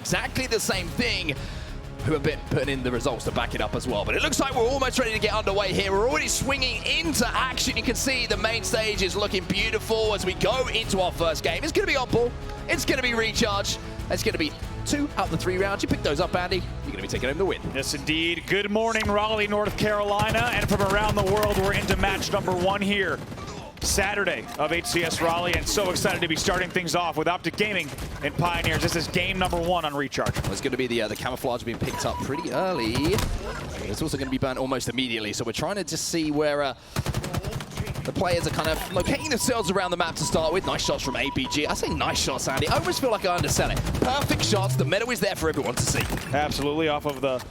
exactly the same thing, who have been putting in the results to back it up as well. But it looks like we're almost ready to get underway here. We're already swinging into action. You can see the main stage is looking beautiful as we go into our first game. It's going to be Oddball. It's going to be Recharge. It's going to be 2 out of the 3 rounds. You pick those up, Andy. You're going to be taking home the win. Yes, indeed. Good morning, Raleigh, North Carolina. And from around the world, we're into match number 1 here. Saturday of HCS Raleigh, and so excited to be starting things off with Optic Gaming and Pioneers. This is game number 1 on Recharge. Well, it's going to be the camouflage being picked up pretty early. It's also going to be burnt almost immediately, so we're trying to just see where the players are kind of locating themselves around the map to start with. Nice shots from APG. I say nice shots, Andy. I almost feel like I undersell it. Perfect shots. The medal is there for everyone to see. Absolutely. Off of the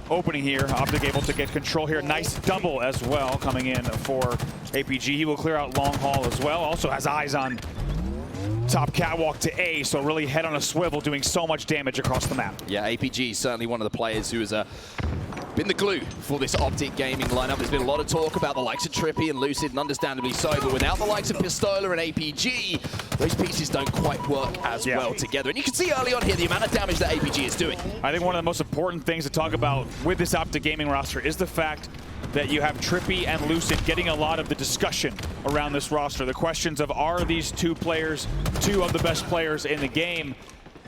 opening here, Optic able to get control here. Nice double as well coming in for APG. He will clear out long haul as well. Also has eyes on top catwalk to A, so really head on a swivel, doing so much damage across the map. Yeah, APG is certainly one of the players who has been the glue for this Optic Gaming lineup. There's been a lot of talk about the likes of TriPPPeY and Lucid, and understandably so, but without the likes of Pistola and APG, those pieces don't quite work as well together. And you can see early on here the amount of damage that APG is doing. I think one of the most important things to talk about with this Optic Gaming roster is the fact that you have TriPPPeY and Lucid getting a lot of the discussion around this roster. The questions of, are these 2 players 2 of the best players in the game?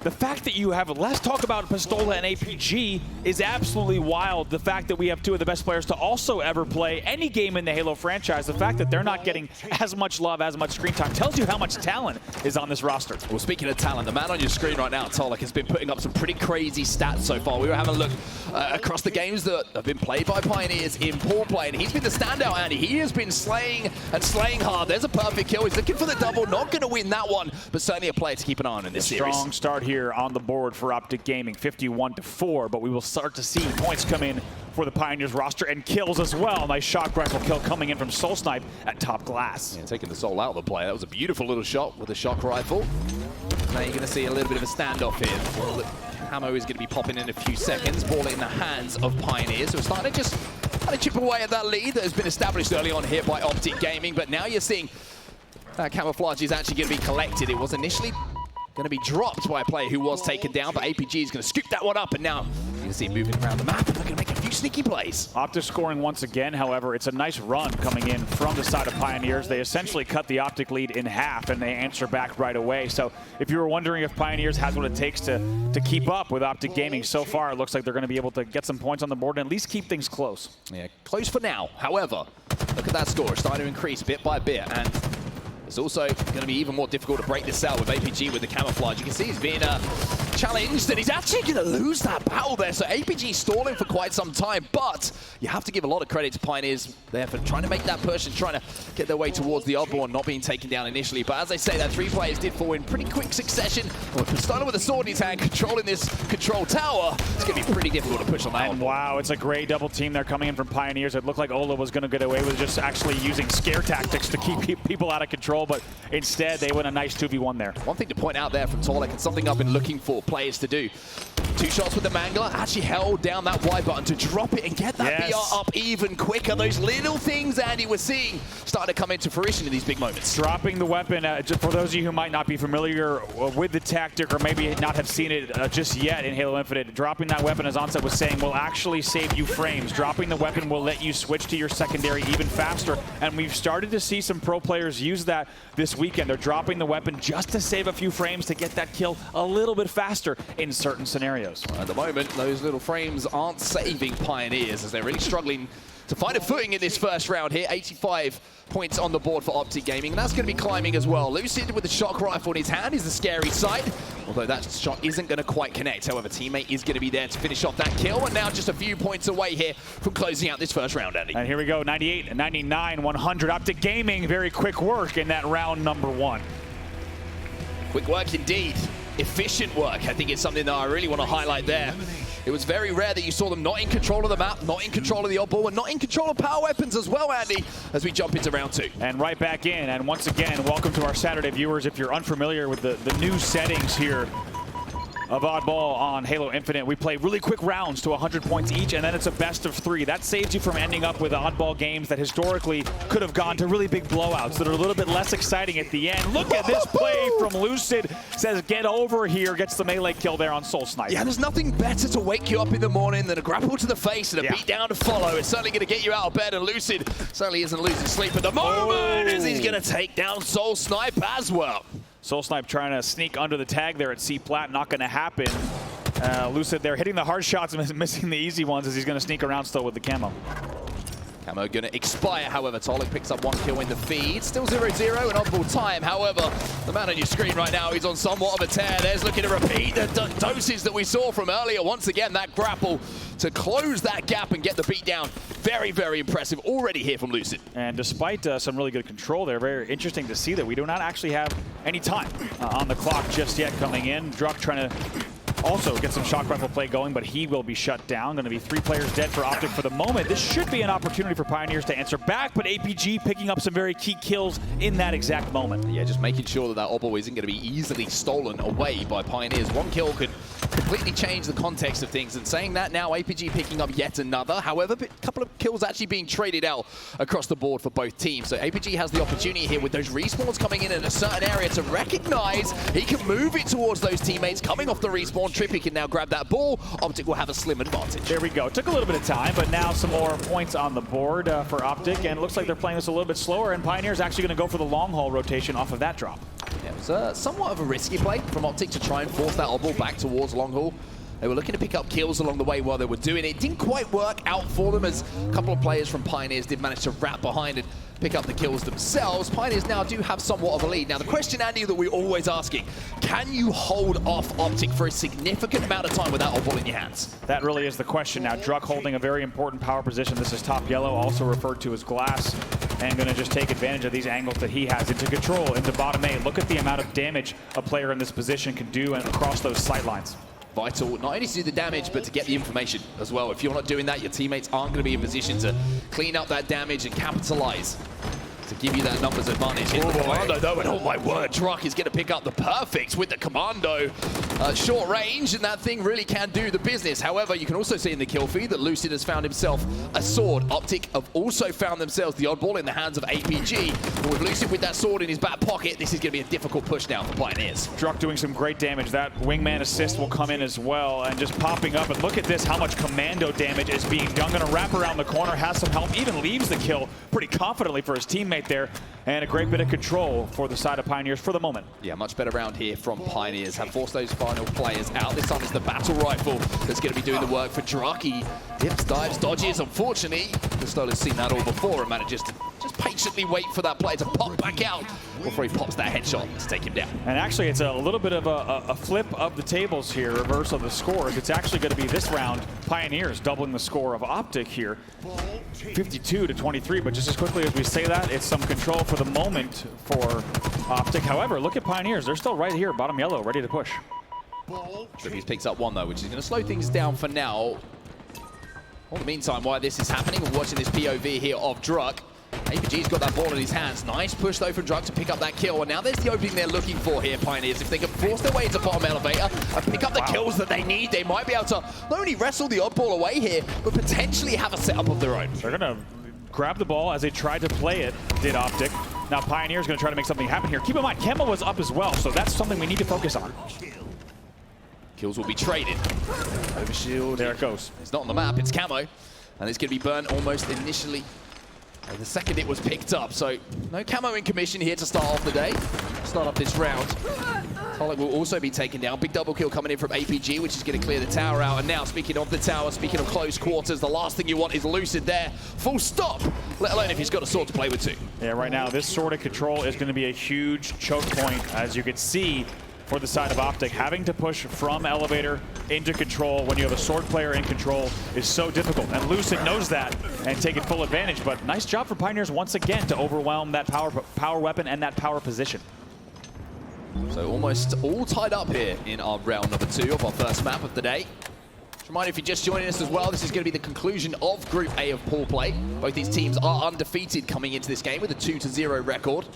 The fact that you have less talk about Pistola and APG is absolutely wild. The fact that we have 2 of the best players to also ever play any game in the Halo franchise, the fact that they're not getting as much love, as much screen time, tells you how much talent is on this roster. Well, speaking of talent, the man on your screen right now, Taulek, has been putting up some pretty crazy stats so far. We were having a look across the games that have been played by Pioneers in pool play, and he's been the standout, Andy. He has been slaying and slaying hard. There's a perfect kill. He's looking for the double. Not going to win that one, but certainly a player to keep an eye on in this series. Strong start here on the board for Optic Gaming, 51-4, but we will start to see points come in for the Pioneers roster and kills as well. Nice shock rifle kill coming in from SoulSnipe at top glass. Yeah, taking the soul out of the play. That was a beautiful little shot with a shock rifle. Now you're going to see a little bit of a standoff here. Well, the ammo is going to be popping in a few seconds. Ball in the hands of Pioneers, who are starting to just kind of chip away at that lead that has been established early on here by Optic Gaming, but now you're seeing that camouflage is actually going to be collected. It was initially going to be dropped by a player who was taken down, but APG is going to scoop that one up, and now you can see him moving around the map, and they're going to make a few sneaky plays. Optic scoring once again, however, it's a nice run coming in from the side of Pioneers. They essentially cut the Optic lead in half, and they answer back right away. So if you were wondering if Pioneers has what it takes to keep up with Optic Gaming, so far it looks like they're going to be able to get some points on the board and at least keep things close. Yeah, close for now. However, look at that score. It's starting to increase bit by bit, and it's also going to be even more difficult to break this out with APG with the camouflage. You can see he's being challenged, and he's actually going to lose that battle there. So APG stalling for quite some time, but you have to give a lot of credit to Pioneers there for trying to make that push and trying to get their way towards the Oddball and not being taken down initially. But as I say, that 3 players did fall in pretty quick succession. Pistola with a sword in his hand, controlling this control tower. It's going to be pretty difficult to push on that one. Wow, it's a great double team there coming in from Pioneers. It looked like Ola was going to get away with just actually using scare tactics to keep people out of control, but instead they win a nice 2v1 there. One thing to point out there from Taulek, and something I've been looking for players to do. 2 shots with the Mangler, actually held down that Y button to drop it and get that BR up even quicker. Those little things, Andy, we're seeing starting to come into fruition in these big moments. Dropping the weapon, just for those of you who might not be familiar with the tactic or maybe not have seen it just yet in Halo Infinite, dropping that weapon, as Onset was saying, will actually save you frames. Dropping the weapon will let you switch to your secondary even faster, and we've started to see some pro players use that this weekend. They're dropping the weapon just to save a few frames to get that kill a little bit faster in certain scenarios. At the moment, those little frames aren't saving Pioneers as they're really struggling to find a footing in this first round here. 85 points on the board for Optic Gaming, and that's going to be climbing as well. Lucid with the shock rifle in his hand is the scary sight, although that shot isn't going to quite connect. However, teammate is going to be there to finish off that kill, and now just a few points away here from closing out this first round, Andy. And here we go, 98, 99, 100. Optic Gaming, very quick work in that round number 1. Quick work indeed. Efficient work, I think it's something that I really want to highlight there. It was very rare that you saw them not in control of the map, not in control of the Oddball, and not in control of power weapons as well, Andy, as we jump into round 2. And right back in, and once again, welcome to our Saturday viewers. If you're unfamiliar with the new settings here of Oddball on Halo Infinite. We play really quick rounds to 100 points each, and then it's a best of 3. That saves you from ending up with Oddball games that historically could have gone to really big blowouts that are a little bit less exciting at the end. Look at this play from Lucid. Says, get over here. Gets the melee kill there on SoulSnipe. Yeah, there's nothing better to wake you up in the morning than a grapple to the face and a beat down to follow. It's certainly going to get you out of bed, and Lucid certainly isn't losing sleep at the moment as he's going to take down SoulSnipe as well. SoulSnipe trying to sneak under the tag there at C-Plat, not going to happen. Lucid there hitting the hard shots and missing the easy ones as he's going to sneak around still with the camo. Camo going to expire, however. Taulek picks up 1 kill in the feed. Still 0-0 and oddball time. However, the man on your screen right now, he's on somewhat of a tear. There's looking to repeat the doses that we saw from earlier. Once again, that grapple to close that gap and get the beat down. Very, very impressive already here from Lucid. And despite some really good control there, very interesting to see that we do not actually have any time on the clock just yet coming in. Druk trying to also get some shock rifle play going, but he will be shut down. Going to be 3 players dead for Optic for the moment. This should be an opportunity for Pioneers to answer back, but APG picking up some very key kills in that exact moment. Yeah, just making sure that that Oddball isn't going to be easily stolen away by Pioneers. 1 kill could completely change the context of things, and saying that now, APG picking up yet another. However, a couple of kills actually being traded out across the board for both teams. So APG has the opportunity here with those respawns coming in a certain area to recognize he can move it towards those teammates coming off the respawn. TriPPPeY can now grab that ball. Optic will have a slim advantage. There we go. It took a little bit of time, but now some more points on the board for Optic, and it looks like they're playing this a little bit slower, and Pioneer's actually going to go for the long haul rotation off of that drop. Yeah, it was somewhat of a risky play from Optic to try and force that Oddball back towards long haul. They were looking to pick up kills along the way while they were doing it. It didn't quite work out for them, as a couple of players from Pioneers did manage to wrap behind and pick up the kills themselves. Pioneers now do have somewhat of a lead. Now, the question, Andy, that we're always asking, can you hold off Optic for a significant amount of time with that Oddball in your hands? That really is the question now. Druk holding a very important power position. This is top yellow, also referred to as glass, and going to just take advantage of these angles that he has into control, into bottom A. Look at the amount of damage a player in this position can do and across those sight lines. Vital, not only to do the damage, but to get the information as well. If you're not doing that, your teammates aren't going to be in position to clean up that damage and capitalize to give you that numbers advantage. In the Commando, though, and oh my word, Druk is going to pick up the perfect with the Commando. Short range, and that thing really can do the business. However, you can also see in the kill feed that Lucid has found himself a sword. Optic have also found themselves the Oddball in the hands of APG. But with Lucid with that sword in his back pocket, this is going to be a difficult push now for Pioneers. Druk doing some great damage. That wingman assist will come in as well, and just popping up. And look at this, how much Commando damage is being done. Going to wrap around the corner, has some help, even leaves the kill pretty confidently for his teammate there. And a great bit of control for the side of Pioneers for the moment. Yeah, much better round here from Pioneers. Have forced those final players out. This time it's the battle rifle that's going to be doing the work for Druk. He dips, dives, dodges. Unfortunately, Pistola's seen that all before and manages to just patiently wait for that player to pop back out before he pops that headshot to take him down. And actually, it's a little bit of a flip of the tables here, reverse of the scores. It's actually going to be this round, Pioneers doubling the score of Optic here, 52-23. But just as quickly as we say that, it's some control for the moment for Optic. However, look at Pioneers. They're still right here, bottom yellow, ready to push. TriPPPeY picks up 1, though, which is going to slow things down for now. In the meantime, while this is happening, we're watching this POV here of Druk. APG's got that ball in his hands. Nice push, though, from Druk to pick up that kill. And now there's the opening they're looking for here, Pioneers. If they can force their way into bottom elevator and pick up the kills that they need, they might be able to not only wrestle the Oddball away here, but potentially have a setup of their own. They're going to grab the ball as they tried to play it, did Optic. Now Pioneer's going to try to make something happen here. Keep in mind, Kemba was up as well, so that's something we need to focus on. Kills will be traded. Overshield. There it goes. It's not on the map, it's camo. And it's going to be burned almost initially. And the second it was picked up, so no camo in commission here to start off the day. Start off this round. Taulek will also be taken down. Big double kill coming in from APG, which is going to clear the tower out. And now, speaking of the tower, speaking of close quarters, the last thing you want is Lucid there. Full stop, let alone if he's got a sword to play with too. Yeah, right now, this sort of control is going to be a huge choke point, as you can see, for the side of Optic. Having to push from elevator into control when you have a sword player in control is so difficult. And Lucid knows that and taking full advantage. But nice job for Pioneers once again to overwhelm that power weapon and that power position. So almost all tied up here in our round number 2 of our first map of the day. Just a reminder, if you're just joining us as well, this is going to be the conclusion of Group A of pool play. Both these teams are undefeated coming into this game with a 2-0 record.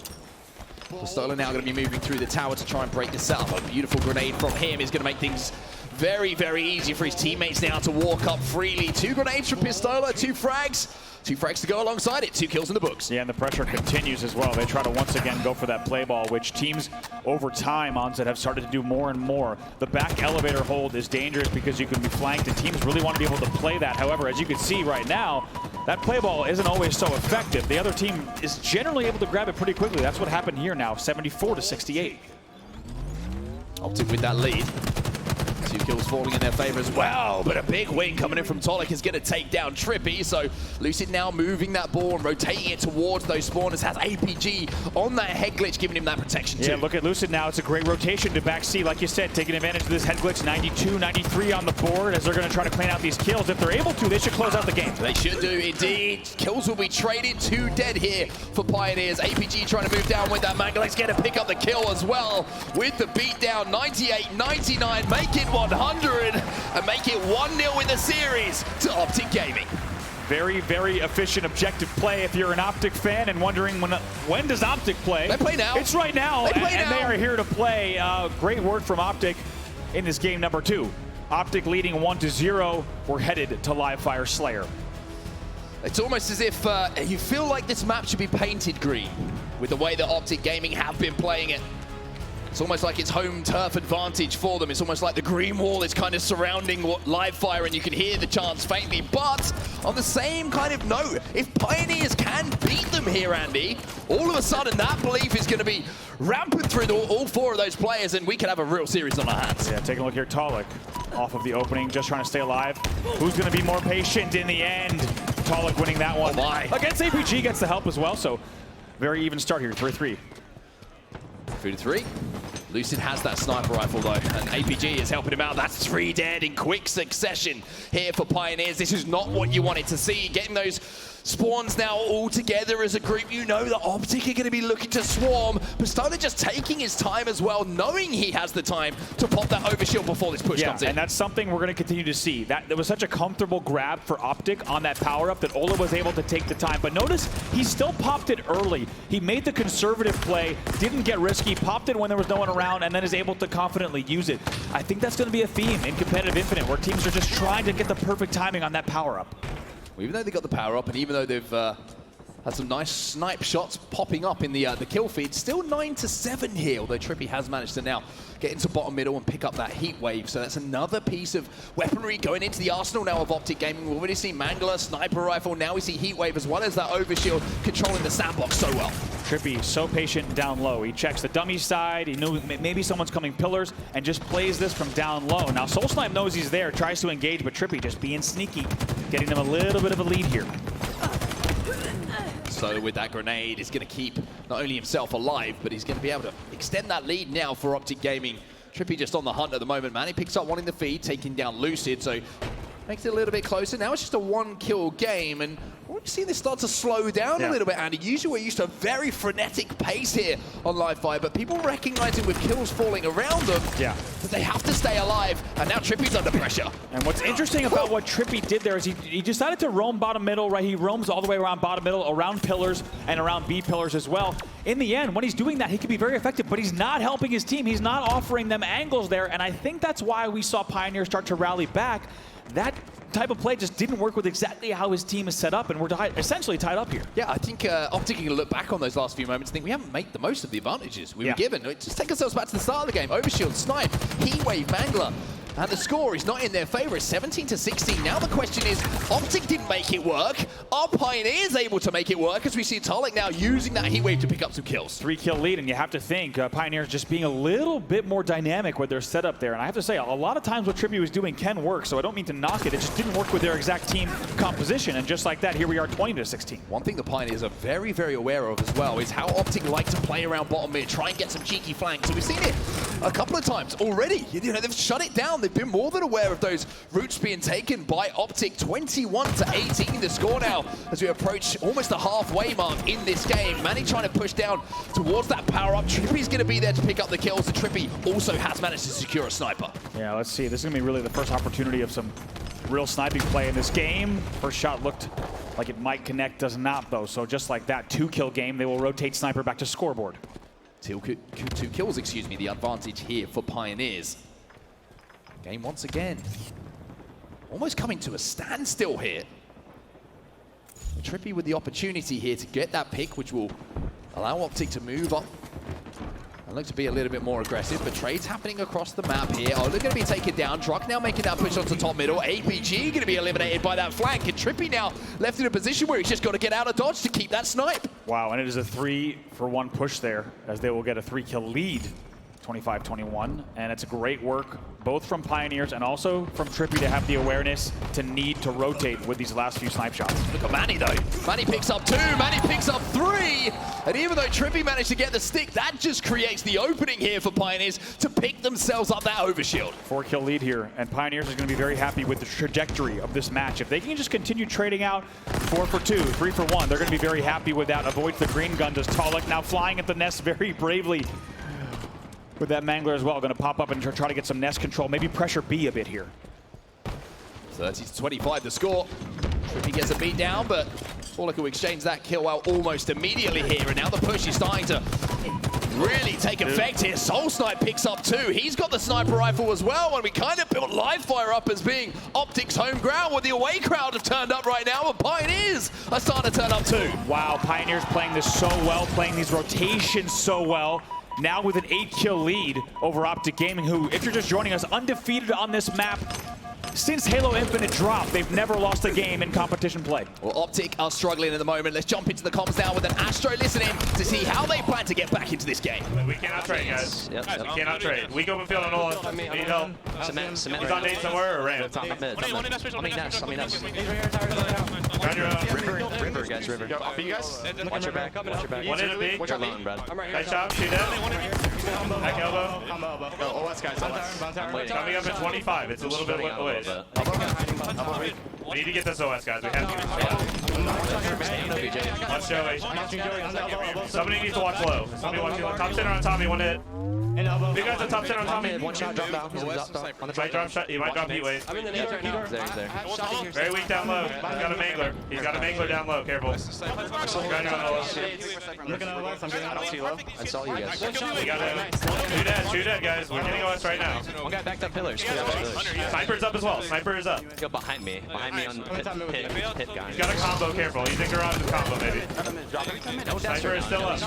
Pistola now going to be moving through the tower to try and break this up. A beautiful grenade from him is going to make things very, very easy for his teammates now to walk up freely. 2 grenades from Pistola, 2 frags. 2 frags to go alongside it. 2 kills in the books. Yeah, and the pressure continues as well. They try to once again go for that play ball, which teams over time, Onset, have started to do more and more. The back elevator hold is dangerous because you can be flanked, and teams really want to be able to play that. However, as you can see right now, that play ball isn't always so effective. The other team is generally able to grab it pretty quickly. That's what happened here now, 74-68. Optic with that lead. 2 kills falling in their favor as well, but a big win coming in from Taulek is going to take down TriPPPeY. So Lucid now moving that ball and rotating it towards those spawners. Has APG on that head glitch, giving him that protection too. Yeah, look at Lucid now. It's a great rotation to back C, like you said, taking advantage of this head glitch. 92, 93 on the board as they're going to try to clean out these kills. If they're able to, they should close out the game. They should do indeed. Kills will be traded. 2 dead here for Pioneers. APG trying to move down with that Mangala. Let's get to pick up the kill as well with the beatdown. 98, 99, make it 100. And make it 1-0 in the series to Optic Gaming. Very, very efficient, objective play. If you're an Optic fan and wondering when does Optic play? They play now. It's right now, and they are here to play. Great word from Optic in this game number 2. Optic leading 1-0. We're headed to Live Fire Slayer. It's almost as if you feel like this map should be painted green with the way that Optic Gaming have been playing it. It's almost like it's home turf advantage for them. It's almost like the green wall is kind of surrounding Live Fire, and you can hear the chants faintly. But on the same kind of note, if Pioneers can beat them here, Andy, all of a sudden that belief is going to be rampant through all 4 of those players, and we could have a real series on our hands. Yeah, taking a look here. Taulek off of the opening, just trying to stay alive. Who's going to be more patient in the end? Taulek winning that one. Oh my. Against APG, gets the help as well, so very even start here, 3-3. 3-3. Lucid has that sniper rifle though, and APG is helping him out. That's 3 dead in quick succession here for Pioneers. This is not what you wanted to see. Getting those spawns now all together as a group. You know that Optic are going to be looking to swarm. Pistola just taking his time as well, knowing he has the time to pop that overshield before this push comes in. And that's something we're going to continue to see. There was such a comfortable grab for Optic on that power-up that Ola was able to take the time. But notice, he still popped it early. He made the conservative play, didn't get risky, popped it when there was no one around, and then is able to confidently use it. I think that's going to be a theme in competitive Infinite, where teams are just trying to get the perfect timing on that power-up. Well, even though they got the power up, and even though they've had some nice snipe shots popping up in the kill feed, still 9-7 here, although TriPPPeY has managed to now get into bottom middle and pick up that heat wave. So that's another piece of weaponry going into the arsenal now of Optic Gaming. We've already seen Mangala, sniper rifle, now we see heat wave as well as that overshield controlling the sandbox so well. TriPPPeY so patient down low. He checks the dummy side. He knew maybe someone's coming pillars and just plays this from down low. Now SoulSnipe knows he's there, tries to engage, but TriPPPeY just being sneaky, getting them a little bit of a lead here. So with that grenade, he's going to keep not only himself alive, but he's going to be able to extend that lead now for Optic Gaming. TriPPPeY just on the hunt at the moment. Manny picks up one in the feed, taking down Lucid, so makes it a little bit closer. Now it's just a 1-kill game, and we're seeing this start to slow down a little bit, Andy. Usually we're used to a very frenetic pace here on Live Fire, but people recognizing with kills falling around them that they have to stay alive, and now TriPPPeY's under pressure. And what's interesting about what TriPPPeY did there is he decided to roam bottom middle, right? He roams all the way around bottom middle, around pillars, and around B pillars as well. In the end, when he's doing that, he can be very effective, but he's not helping his team. He's not offering them angles there, and I think that's why we saw Pioneer start to rally back. That type of play just didn't work with exactly how his team is set up, and we're essentially tied up here. Yeah, I think Optic can look back on those last few moments and think we haven't made the most of the advantages we were given. Just take ourselves back to the start of the game. Overshield, snipe, heat wave, Mangala. And the score is not in their favor. It's 17-16. Now the question is, Optic didn't make it work. Are Pioneers able to make it work? As we see Taulek now using that heat wave to pick up some kills. 3-kill lead, and you have to think Pioneers just being a little bit more dynamic with their setup there. And I have to say, a lot of times what TriPPPeY was doing can work, so I don't mean to knock it. It just didn't work with their exact team composition. And just like that, here we are 20-16. One thing the Pioneers are very, very aware of as well is how Optic like to play around bottom mid, try and get some cheeky flanks. So we've seen it a couple of times already. You know, they've shut it down. They've been more than aware of those routes being taken by Optic. 21-18 the score now as we approach almost the halfway mark in this game. Manny trying to push down towards that power up. TriPPPeY's going to be there to pick up the kills, and TriPPPeY also has managed to secure a sniper. Yeah, let's see. This is going to be really the first opportunity of some real sniping play in this game. First shot looked like it might connect, does not though. So just like that 2-kill game, they will rotate sniper back to scoreboard. Two kills, excuse me, the advantage here for Pioneers. Game once again, almost coming to a standstill here. TriPPPeY with the opportunity here to get that pick, which will allow Optic to move up and look to be a little bit more aggressive, but trades happening across the map here. Oh, they're going to be taken down. Druk now making that push onto top middle. APG going to be eliminated by that flank, and TriPPPeY now left in a position where he's just got to get out of dodge to keep that snipe. Wow, and it is a 3-for-1 push there, as they will get a 3-kill lead, 25-21, and it's great work both from Pioneers and also from TriPPPeY to have the awareness to need to rotate with these last few snipe shots. Look at Manny though. Manny picks up 2, Manny picks up 3, and even though TriPPPeY managed to get the stick, that just creates the opening here for Pioneers to pick themselves up that overshield. 4-kill lead here, and Pioneers is going to be very happy with the trajectory of this match. If they can just continue trading out 4-for-2, 3-for-1, they're going to be very happy with that. Avoids the green gun, does Taulek now flying at the nest very bravely. With that Mangler as well, going to pop up and try to get some nest control, maybe pressure B a bit here. 30-25 the score. TriPPPeY gets a beat down, but Taulek will exchange that kill out almost immediately here, and now the push is starting to really take effect here. SoulSnipe picks up 2. He's got the sniper rifle as well, and we kind of built Livefire up as being Optic's home ground, where the away crowd have turned up right now, and Pioneers are starting to turn up too. Wow, Pioneers playing this so well, playing these rotations so well. Now with an 8-kill lead over Optic Gaming, who, if you're just joining us, undefeated on this map since Halo Infinite dropped. They've never lost a game in competition play. Well, Optic are struggling at the moment. Let's jump into the comms now with an Astro listening to see how they plan to get back into this game. We cannot trade, guys. We cannot trade. We go field on all. We need help. Cement. He's on date somewhere or ramp? I mean, Ness. Grab your own. River, guys, river. Yo, off you guys. Watch your back. One in a B. Watch your alone, Brad. Nice job. Shoot it. Back elbow. Go, OS guys. Coming up at 25. It's a little bit away. We need to get this OS, guys. We have to. Watch Joey. Somebody needs to watch low. Somebody watch low. Top center on Tommy. One hit. Big guys on top center on Tommy. One shot, drop down. Might drop shot. He might drop heat wave. I'm in the nades right now. There. Very weak down low. He's got a Mangler. He's got a Mangler down low. Careful. Grind on low. I don't see low. I saw you guys. We got him. Shoot that, guys. We're getting OS right now. One guy backed up pillars. Sniper's up as well. Sniper is up. Go behind me on pit guy. He's got a combo. Careful. He's in garage with combo, maybe. Sniper is still up.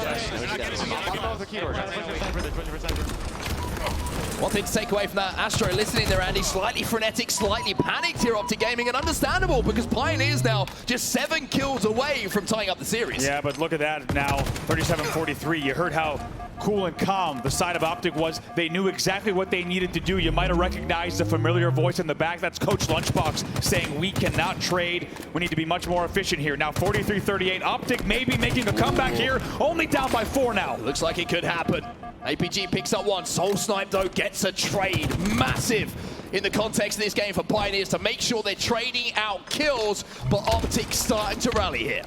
One thing to take away from that Astro listening there, Andy, slightly frenetic, slightly panicked here, Optic Gaming, and understandable because Pioneers now just 7 kills away from tying up the series. Yeah, but look at that now, 37-43. You heard how cool and calm the side of Optic was. They knew exactly what they needed to do. You might have recognized the familiar voice in the back. That's Coach Lunchbox saying we cannot trade. We need to be much more efficient here. Now 43-38. Optic maybe making a comeback here. Only down by 4 now. Looks like it could happen. APG picks up 1. SoulSnipe, though, gets a trade. Massive in the context of this game for Pioneers to make sure they're trading out kills, but Optic starting to rally here.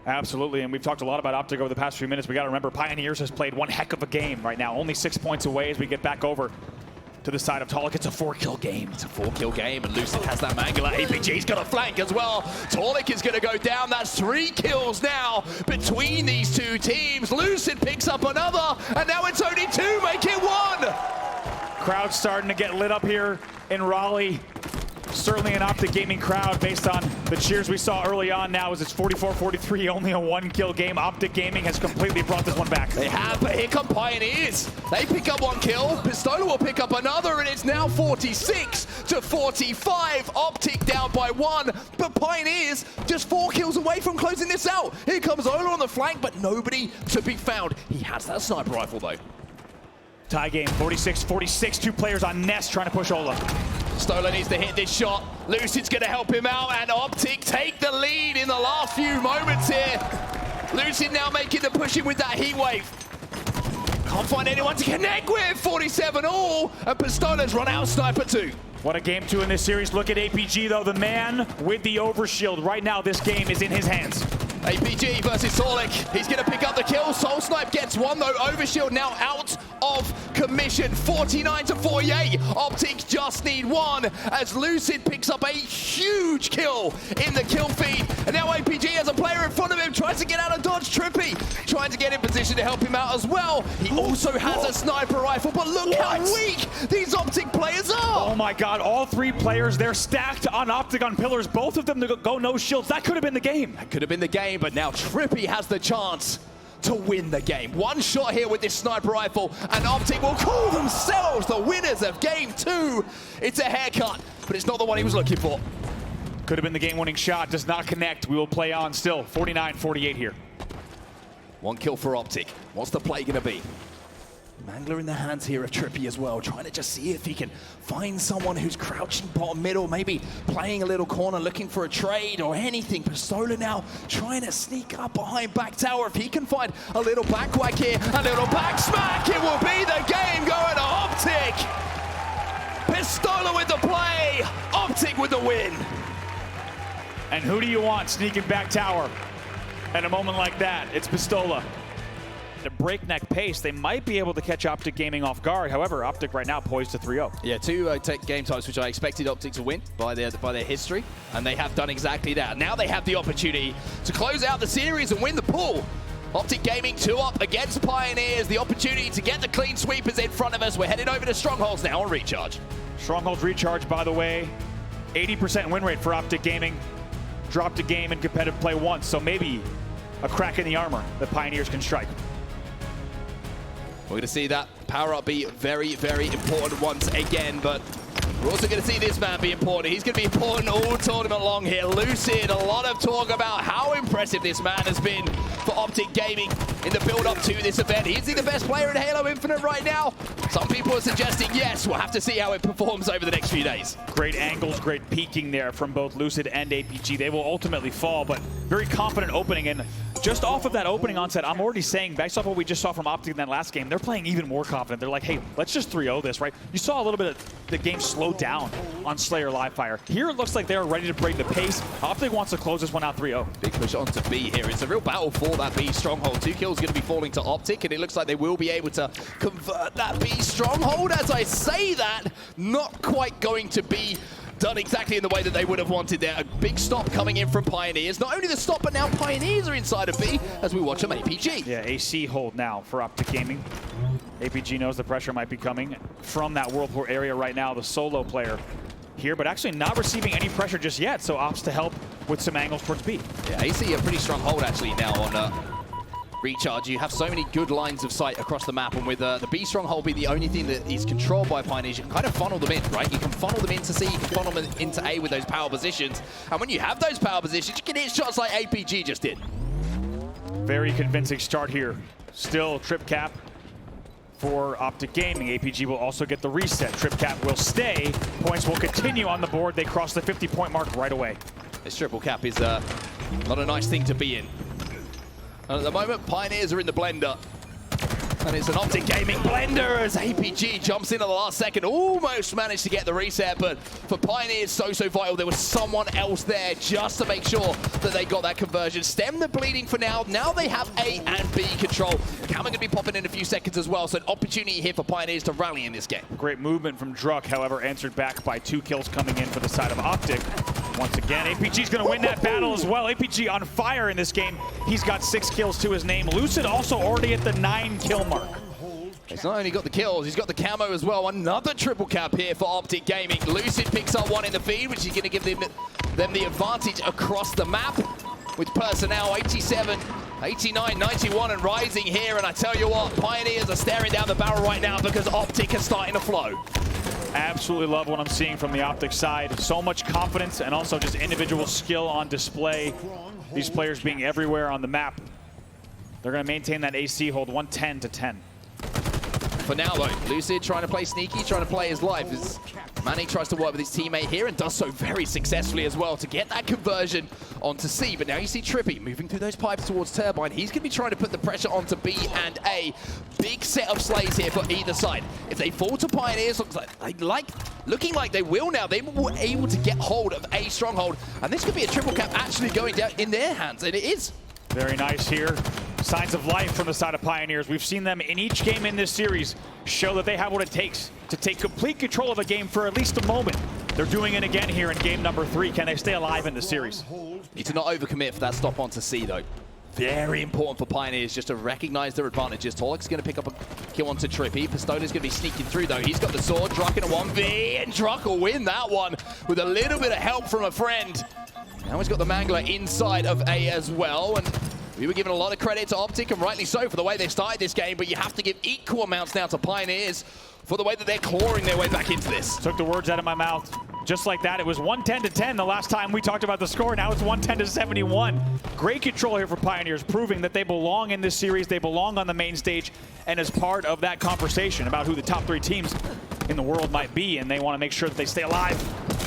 Absolutely, and we've talked a lot about Optic over the past few minutes. We got to remember Pioneers has played one heck of a game right now. Only 6 points away as we get back over to the side of Taulek. It's a 4-kill game. It's a 4-kill game, and Lucid has that Mangler. APG's got a flank as well. Taulek is going to go down. That's 3 kills now between these two teams. Lucid picks up another, and now it's only 2, make it 1. Crowd starting to get lit up here in Raleigh. Certainly an Optic Gaming crowd based on the cheers we saw early on now as it's 44-43, only a 1-kill game. Optic Gaming has completely brought this one back. They have, but here come Pioneers. They pick up 1 kill. Pistola will pick up another, and it's now 46-45. Optic down by 1, but Pioneers just 4 kills away from closing this out. Here comes Ola on the flank, but nobody to be found. He has that sniper rifle, though. Tie game, 46-46. 2 players on Nest trying to push Ola. Stola needs to hit this shot. Lucid's going to help him out, and Optic take the lead in the last few moments here. Lucid now making the push in with that heat wave. Can't find anyone to connect with. 47 all, and Pistola's run out sniper 2. What a game 2 in this series. Look at APG, though, the man with the overshield. Right now, this game is in his hands. APG versus Taulek. He's going to pick up the kill. SoulSnipe gets 1, though. Overshield now out of commission. 49-48. Optic just need one as Lucid picks up a huge kill in the kill feed. And now APG has a player in front of him, tries to get out of dodge. TriPPPeY trying to get in position to help him out as well. He also has a sniper rifle, but look how weak these Optic players are. Oh my God, all three players, they're stacked on Optic on pillars. Both of them to go no shields. That could have been the game. That could have been the game, but now TriPPPeY has the chance to win the game. One shot here with this sniper rifle, and Optic will call themselves the winners of game 2. It's a haircut, but it's not the one he was looking for. Could have been the game-winning shot, does not connect. We will play on still. 49-48 here. One kill for Optic. What's the play gonna be? Mangler in the hands here of TriPPPeY as well, trying to just see if he can find someone who's crouching bottom middle, maybe playing a little corner, looking for a trade or anything. Pistola now trying to sneak up behind back tower. If he can find a little back whack here, a little back smack, it will be the game going to Optic. Pistola with the play, Optic with the win. And who do you want sneaking back tower at a moment like that? It's Pistola. At a breakneck pace, they might be able to catch Optic Gaming off guard. However, Optic right now poised to 3-0. Yeah, two game types which I expected Optic to win by their history, and they have done exactly that. Now they have the opportunity to close out the series and win the pool. Optic Gaming 2-up against Pioneers, the opportunity to get the clean sweepers in front of us. We're headed over to Strongholds now on Recharge. Strongholds Recharge, by the way, 80% win rate for Optic Gaming. Dropped a game in competitive play once, so maybe a crack in the armor that Pioneers can strike. We're going to see that power up be very, very important once again, but we're also going to see this man be important. He's going to be important all tournament long here. Lucid, a lot of talk about how impressive this man has been for Optic Gaming in the build-up to this event. Is he the best player in Halo Infinite right now? Some people are suggesting yes. We'll have to see how it performs over the next few days. Great angles, great peeking there from both Lucid and APG. They will ultimately fall, but very confident opening. And just off of that opening onset, I'm already saying, based off what we just saw from Optic in that last game, they're playing even more confident. They're like, hey, let's just 3-0 this, right? You saw a little bit of the game slow down on Slayer Livefire. Here it looks like they're ready to break the pace. Optic wants to close this one out 3-0. Big push on to B here. It's a real battle for that B stronghold. 2 kills going to be falling to Optic, and it looks like they will be able to convert that B stronghold. As I say that, not quite going to be done exactly in the way that they would have wanted there. A big stop coming in from Pioneers. Not only the stop, but now Pioneers are inside of B as we watch them APG. Yeah, AC hold now for Optic Gaming. APG knows the pressure might be coming from that Whirlpool area right now. The solo player here, but actually not receiving any pressure just yet, so opts to help with some angles towards B. Yeah, AC a pretty strong hold actually now on Recharge. You have so many good lines of sight across the map, and with the B stronghold being the only thing that is controlled by Pioneers, you can kind of funnel them in, right? You can funnel them into C, you can funnel them into A with those power positions, and when you have those power positions, you can hit shots like APG just did. Very convincing start here. Still trip cap for Optic Gaming. APG will also get the reset. Trip cap will stay. Points will continue on the board. They cross the 50-point mark right away. This triple cap is not a nice thing to be in. And at the moment, Pioneers are in the blender. And it's an Optic Gaming blender as APG jumps in at the last second. Almost managed to get the reset, but for Pioneers, so vital. There was someone else there just to make sure that they got that conversion. Stem the bleeding for now. Now they have A and B control. Camera going to be popping in a few seconds as well, so an opportunity here for Pioneers to rally in this game. Great movement from Druk, however, answered back by 2 kills coming in for the side of Optic. Once again, APG's going to win that battle as well. APG on fire in this game. He's got 6 kills to his name. Lucid also already at the 9-kill mark. He's not only got the kills, he's got the camo as well. Another triple cap here for Optic Gaming. Lucid picks up 1 in the feed, which is going to give them the advantage across the map with personnel 87, 89, 91 and rising here. And I tell you what, Pioneers are staring down the barrel right now because Optic is starting to flow. Absolutely love what I'm seeing from the Optic side. So much confidence and also just individual skill on display. These players being everywhere on the map. They're going to maintain that AC hold 110-10. For now, though, Lucid trying to play sneaky, trying to play his life as Manny tries to work with his teammate here and does so very successfully as well to get that conversion onto C. But now you see TriPPPeY moving through those pipes towards Turbine. He's going to be trying to put the pressure onto B and A. Big set of slays here for either side. If they fall to Pioneers, looking like they will now. They were able to get hold of A stronghold, and this could be a triple cap actually going down in their hands, and it is. Very nice here. Signs of life from the side of Pioneers. We've seen them in each game in this series show that they have what it takes to take complete control of a game for at least a moment. They're doing it again here in game number 3. Can they stay alive in the series? Need to not overcommit for that stop onto C, though. Very important for Pioneers just to recognize their advantages. Taulek's going to pick up a kill onto TriPPPeY. Pistola's going to be sneaking through, though. He's got the sword. Druk in a 1v, and Druk will win that one with a little bit of help from a friend. Now he's got the Mangler inside of A as well, and we were giving a lot of credit to Optic, and rightly so, for the way they started this game, but you have to give equal amounts now to Pioneers for the way that they're clawing their way back into this. Took the words out of my mouth. Just like that, it was 110-10 the last time we talked about the score. Now it's 110-71. Great control here for Pioneers, proving that they belong in this series. They belong on the main stage and as part of that conversation about who the top 3 teams in the world might be, and they want to make sure that they stay alive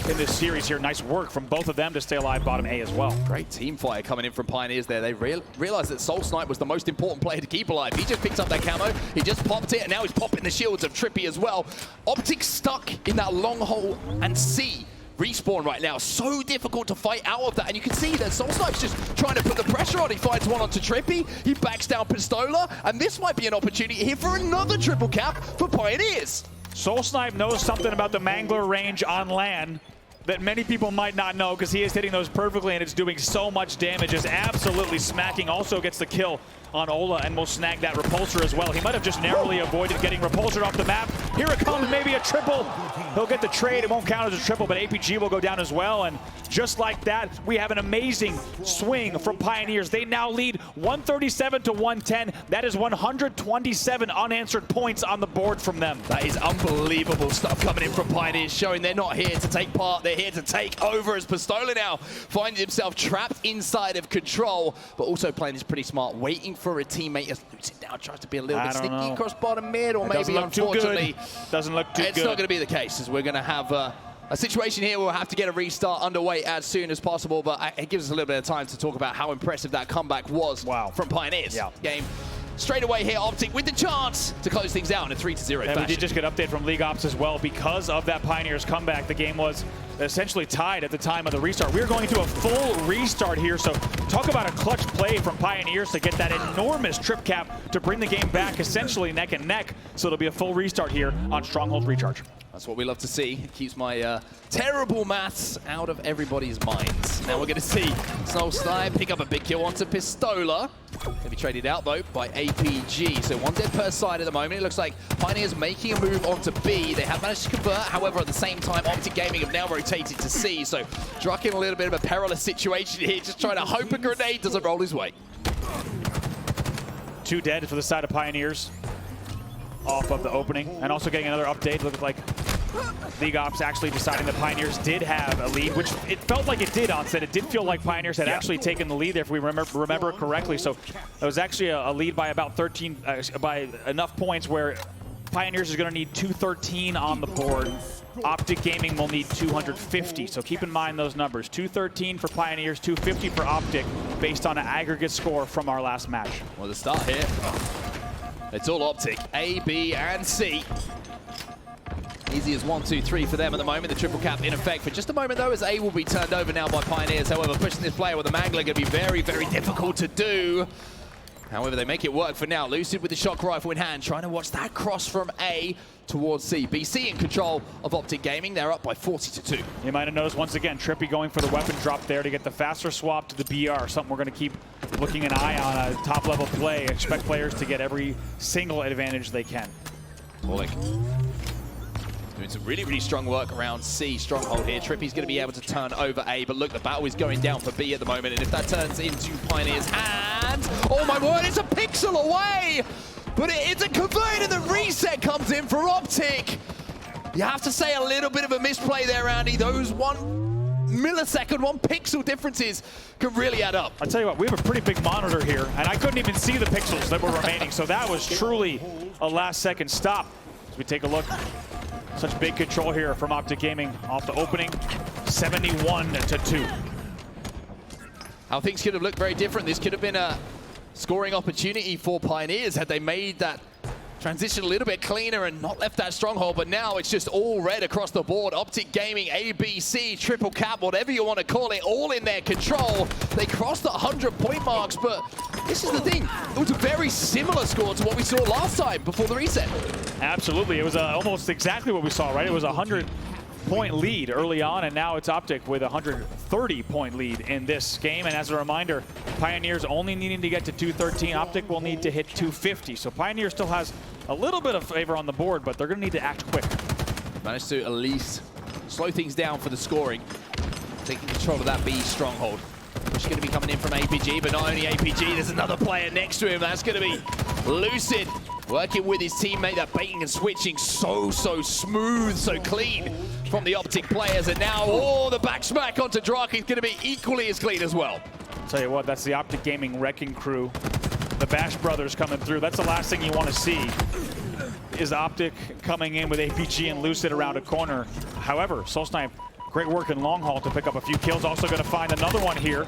in this series here. Nice work from both of them to stay alive bottom A as well. Great team fire coming in from Pioneers there. They realized that SoulSnipe was the most important player to keep alive. He just picked up that camo, he just popped it, and now he's popping the shields of TriPPPeY as well. Optic stuck in that long hole and C respawn right now. So difficult to fight out of that, and you can see that SoulSnipe's just trying to put the pressure on. He finds one onto TriPPPeY, he backs down Pistola, and this might be an opportunity here for another triple cap for Pioneers. SoulSnipe knows something about the Mangler range on LAN that many people might not know, because he is hitting those perfectly and it's doing so much damage. Is absolutely smacking. Also gets the kill on Ola and will snag that repulsor as well. He might have just narrowly avoided getting repulsored off the map. Here it comes, maybe a triple. He'll get the trade. It won't count as a triple, but APG will go down as well. And just like that, we have an amazing swing from Pioneers. They now lead 137-110. That is 127 unanswered points on the board from them. That is unbelievable stuff coming in from Pioneers, showing they're not here to take part, they're here to take over, as Pistola now finds himself trapped inside of control, but also playing this pretty smart, waiting for a teammate as Lucid now tries to be a little bit sneaky across bottom mid, or maybe unfortunately doesn't look too good. It's not going to be the case, as we're going to have a situation here where we'll have to get a restart underway as soon as possible, but it gives us a little bit of time to talk about how impressive that comeback was from Pioneers. Game straight away here, Optic with the chance to close things out in a 3-0 fashion. We did just get an update from League Ops as well. Because of that Pioneers comeback, the game was essentially tied at the time of the restart. We're going to a full restart here, so talk about a clutch play from Pioneers to get that enormous trip cap to bring the game back essentially neck and neck. So it'll be a full restart here on Strongholds Recharge. That's what we love to see. It keeps my terrible maths out of everybody's minds. Now we're going to see SoulSnipe pick up a big kill onto Pistola. Going to be traded out, though, by APG. So 1 dead per side at the moment. It looks like Pioneers making a move onto B. They have managed to convert. However, at the same time, Optic Gaming have now rotated to C. So Druk in a little bit of a perilous situation here, just trying to hope a grenade doesn't roll his way. 2 dead for the side of Pioneers off of the opening, and also getting another update. Looked like League Ops actually deciding that Pioneers did have a lead, which it felt like it did on set. It did feel like Pioneers had actually taken the lead there, if we remember correctly. So it was actually a lead by about 13, by enough points where Pioneers is going to need 213 on the board. Optic Gaming will need 250, so keep in mind those numbers. 213 for Pioneers, 250 for Optic, based on an aggregate score from our last match. Well, the start here, it's all Optic, A, B, and C. Easy as 1, 2, 3 for them at the moment. The triple cap in effect for just a moment, though, as A will be turned over now by Pioneers. However, pushing this player with the Mangler going to be very, very difficult to do. However, they make it work for now. Lucid with the shock rifle in hand, trying to watch that cross from A towards C. BC in control of Optic Gaming. They're up by 40-2. You might have noticed, once again, TriPPPeY going for the weapon drop there to get the faster swap to the BR, something we're going to keep looking an eye on. A top-level play. Expect players to get every single advantage they can. Taulek doing some really, really strong work around C. Stronghold here. TriPPPeY's going to be able to turn over A, but look, the battle is going down for B at the moment, and if that turns into Pioneer's hands, oh my word, it's a pixel away! But it's a converted, and the reset comes in for Optic. You have to say a little bit of a misplay there, Andy. Those 1 millisecond, 1 pixel differences can really add up. I'll tell you what, we have a pretty big monitor here, and I couldn't even see the pixels that were remaining, so that was truly a last-second stop. As we take a look, such big control here from Optic Gaming off the opening, 71-2. How things could have looked very different. This could have been a scoring opportunity for Pioneers had they made that transitioned a little bit cleaner and not left that stronghold, but now it's just all red across the board. Optic Gaming, ABC, triple cap, whatever you want to call it, all in their control. They crossed the 100-point marks, but this is the thing. It was a very similar score to what we saw last time before the reset. Absolutely. It was almost exactly what we saw, right? It was a 100-point lead early on, and now it's Optic with a 130-point lead in this game. And as a reminder, Pioneers only needing to get to 213. Optic will need to hit 250. So Pioneer still has a little bit of favor on the board, but they're going to need to act quick. Managed to at least slow things down for the scoring. Taking control of that B stronghold. Push going to be coming in from APG, but not only APG, there's another player next to him. That's going to be Lucid, working with his teammate. That baiting and switching so smooth, so clean from the Optic players. And now, the back smack onto Druk is going to be equally as clean as well. I'll tell you what, that's the Optic Gaming wrecking crew. The Bash brothers coming through. That's the last thing you want to see, is Optic coming in with APG and Lucid around a corner. However, SoulSnipe, great work in long haul to pick up a few kills. Also going to find another one here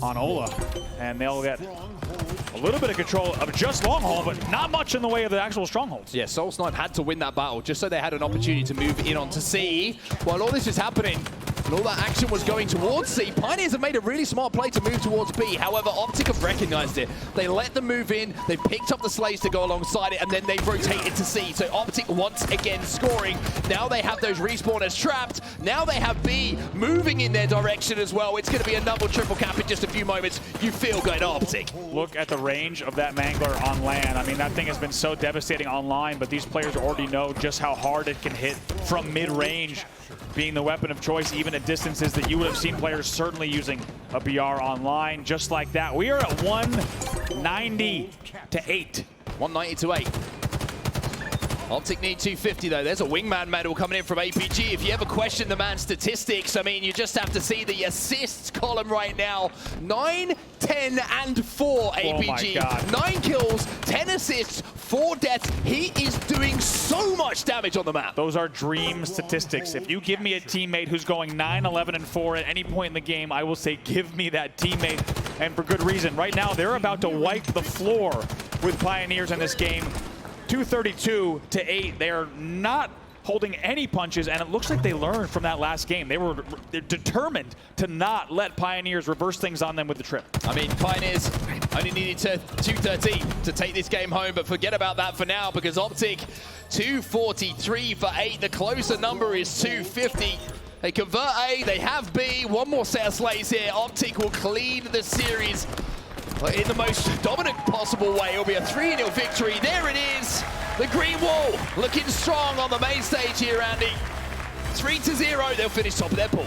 on Ola. And they'll get a little bit of control of just long haul, but not much in the way of the actual strongholds. Yeah, SoulSnipe had to win that battle just so they had an opportunity to move in onto C. While all this is happening, and all that action was going towards C, Pioneers have made a really smart play to move towards B. However, Optic have recognized it. They let them move in, they picked up the slaves to go alongside it, and then they rotated to C. So Optic once again scoring. Now they have those respawners trapped. Now they have B moving in their direction as well. It's going to be another triple cap in just a few moments. You feel good, Optic. Look at the range of that Mangler on land. I mean, that thing has been so devastating online, but these players already know just how hard it can hit from mid-range, being the weapon of choice, even at distances that you would have seen players certainly using a BR online. Just like that, we are at 190 to 8. 190 to 8. Optic need 250 though. There's a wingman medal coming in from APG. If you ever question the man's statistics, I mean, you just have to see the assists column right now. 9, 10, and 4 APG. Oh my God. 9 kills, 10 assists, 4 deaths. He is doing so much damage on the map. Those are dream statistics. If you give me a teammate who's going 9, 11, and 4 at any point in the game, I will say give me that teammate, and for good reason. Right now, they're about to wipe the floor with Pioneers in this game. 232 to 8. They are not holding any punches, and it looks like they learned from that last game. They're determined to not let Pioneers reverse things on them with the trip. I mean, Pioneers only needed 213 to take this game home, but forget about that for now, because Optic 243 for 8. The closer number is 250. They convert A, they have B. One more set of slays here. Optic will clean the series in the most dominant possible way. It'll be a 3-0 victory. There it is. The green wall looking strong on the main stage here, Andy. 3-0. They'll finish top of their pool.